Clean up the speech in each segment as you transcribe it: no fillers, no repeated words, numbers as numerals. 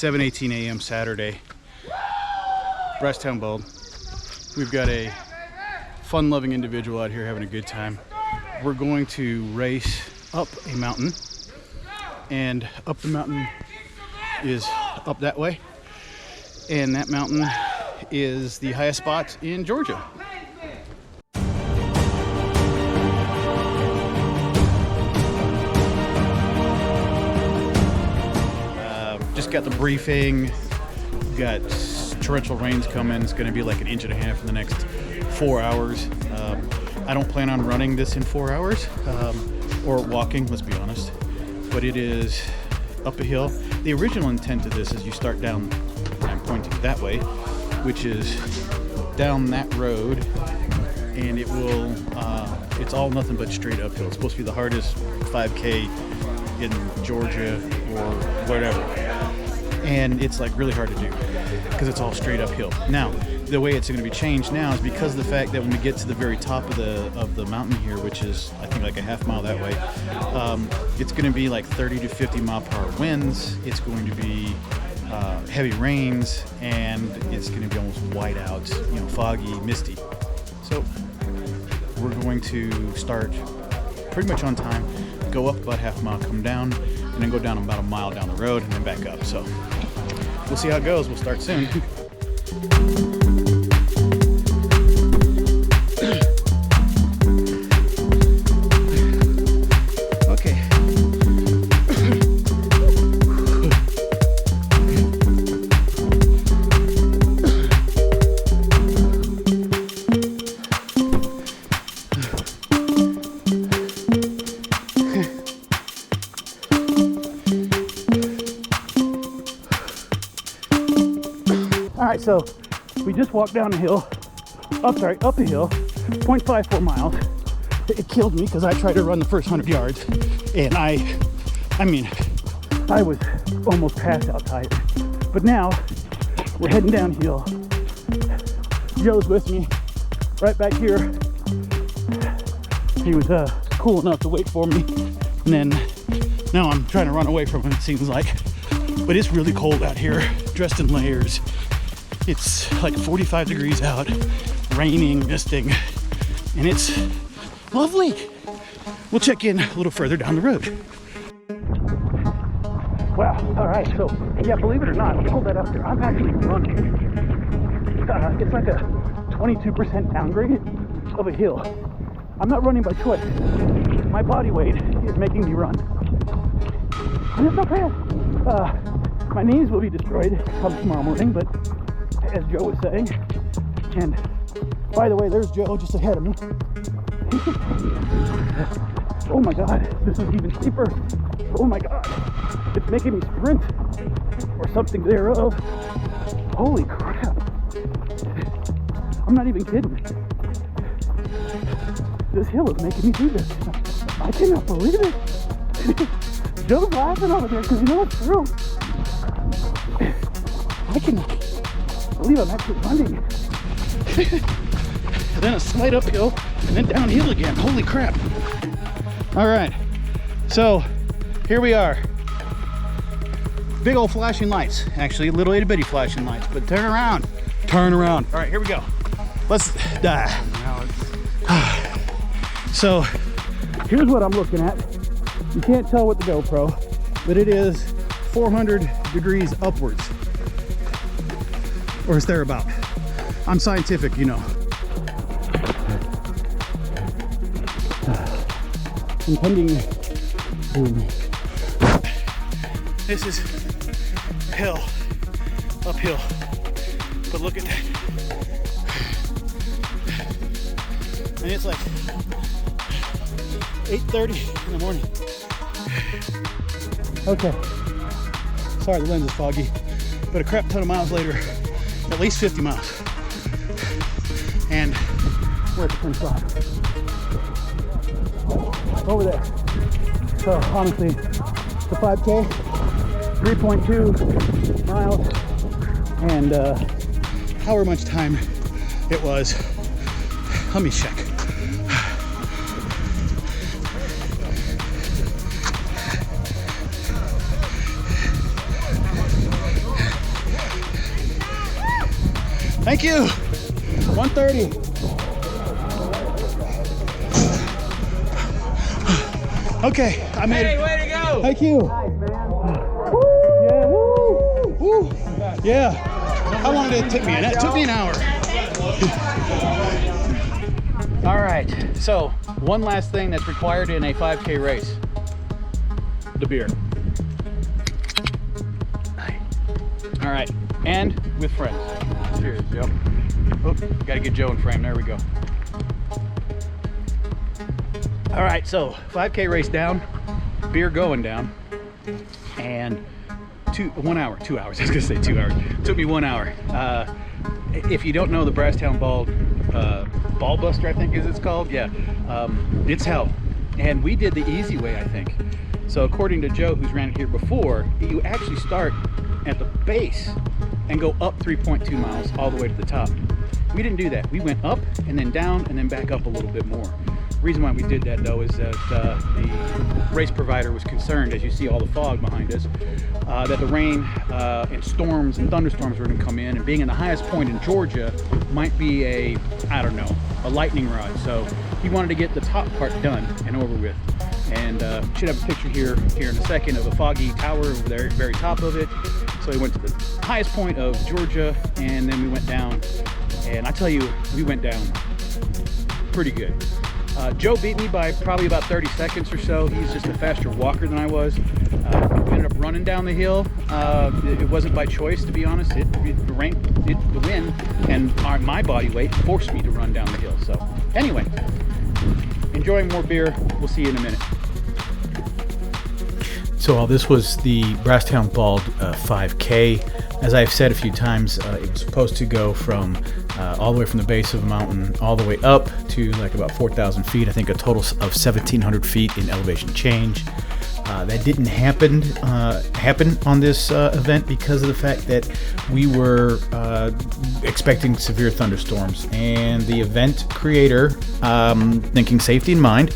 7:18 a.m. Saturday, Brasstown Bald. We've got a fun-loving individual out here having a good time. We're going to race up a mountain, and up the mountain is up that way, and that mountain is the highest spot in Georgia. Just got the briefing. We've got torrential rains coming. It's going to be like 1.5 inches in the next 4 hours. I don't plan on running this in 4 hours or walking, let's be honest, but it is up a hill. The original intent of this is you start down, I'm pointing that way, which is down that road, and it will it's all nothing but straight uphill. It's supposed to be the hardest 5K in Georgia or whatever, and it's like really hard to do because it's all straight uphill. Now the way it's going to be changed now is because of the fact that when we get to the very top of the mountain here, which is I think like a half mile that way, it's going to be like 30 to 50 mile per hour winds. It's going to be heavy rains, and it's going to be almost white out, you know, foggy, misty. So we're going to start pretty much on time, go up about half a mile, come down, and then go down about a mile down the road and then back up. So we'll see how it goes. We'll start soon. All right, so we just walked down a hill, up a hill, 0.54 miles. It killed me because I tried to run the first 100 yards, and I mean, I was almost passed out tired. But now we're heading downhill. Joe's with me right back here. He was cool enough to wait for me, and then now I'm trying to run away from him, it seems like. But it's really cold out here, dressed in layers. It's like 45 degrees out, raining, misting, and it's lovely. We'll check in a little further down the road. Wow, all right, so yeah, believe it or not, hold that up there. I'm actually running. It's like a 22% downgrade of a hill. I'm not running by choice. My body weight is making me run. And it's not bad. My knees will be destroyed come tomorrow morning, but as Joe was saying, and by the way, there's Joe just ahead of me. Oh my God, this is even steeper. Oh my God, it's making me sprint or something thereof. Holy crap. I'm not even kidding. This hill is making me do this. I cannot believe it. Joe's laughing over there because you know it's true. I cannot believe I'm actually running. Then a slight uphill and then downhill again. Holy crap. All right, so here we are. Big old flashing lights, actually little itty bitty flashing lights, but turn around. All right, here we go. Let's die. So here's what I'm looking at. You can't tell with the GoPro, but it is 400 degrees upwards. Or is there about? I'm scientific, you know. Impending doom. This is hill, uphill, but look at that. And it's like 8:30 in the morning. Okay, sorry the lens is foggy, but a crap ton of miles later, at least 50 miles. And we're at the finish line. Over there. So honestly, the 5K, 3.2 miles, and however much time it was. Let me check. Thank you. 130. Okay, I made it. Way to go. Thank you. Nice, man. Yeah, woo, woo. Yeah. How long did it take me? It took me an hour. All right, so one last thing that's required in a 5K race. The beer. All right, and with friends. Cheers, Joe. Oh, gotta get Joe in frame, there we go. All right, so 5K race down, beer going down, and 1 hour, 2 hours, I was gonna say 2 hours. Took me 1 hour. If you don't know the Brasstown Bald Buster, I think is it's called, yeah, it's hell. And we did the easy way, I think. So according to Joe, who's ran it here before, you actually start at the base and go up 3.2 miles all the way to the top. We didn't do that. We went up and then down and then back up a little bit more. The reason why we did that though is that the race provider was concerned, as you see all the fog behind us, that the rain and storms and thunderstorms were going to come in, and being in the highest point in Georgia might be a lightning rod. So he wanted to get the top part done and over with. And should have a picture here in a second of a foggy tower over there at the very top of it. So we went to the highest point of Georgia, and then we went down. And I tell you, we went down pretty good. Joe beat me by probably about 30 seconds or so. He's just a faster walker than I was. We ended up running down the hill. It wasn't by choice, to be honest. The wind and my body weight forced me to run down the hill. So anyway, enjoying more beer. We'll see you in a minute. So this was the Brasstown Bald 5K. As I've said a few times, it was supposed to go from all the way from the base of the mountain all the way up to like about 4,000 feet. I think a total of 1,700 feet in elevation change. That didn't happen on this event because of the fact that we were expecting severe thunderstorms, and the event creator, thinking safety in mind,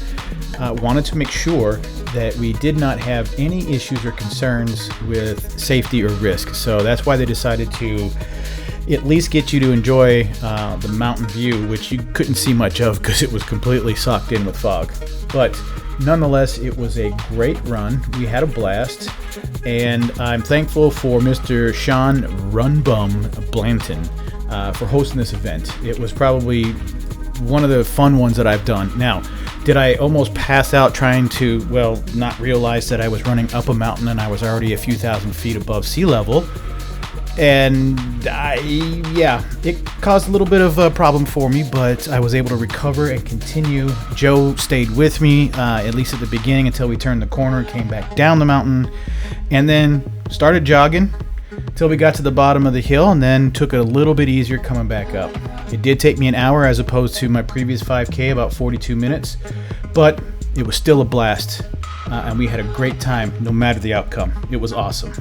wanted to make sure that we did not have any issues or concerns with safety or risk. So that's why they decided to at least get you to enjoy the mountain view, which you couldn't see much of because it was completely socked in with fog. But nonetheless, it was a great run. We had a blast, and I'm thankful for Mr. Sean Run Bum Blanton for hosting this event. It was probably one of the fun ones that I've done. Now, did I almost pass out trying to, not realize that I was running up a mountain and I was already a few thousand feet above sea level? And it caused a little bit of a problem for me, but I was able to recover and continue. Joe stayed with me, at least at the beginning, until we turned the corner and came back down the mountain, and then started jogging till we got to the bottom of the hill, and then took it a little bit easier coming back up. It did take me an hour as opposed to my previous 5K, about 42 minutes, but it was still a blast, and we had a great time no matter the outcome. It was awesome.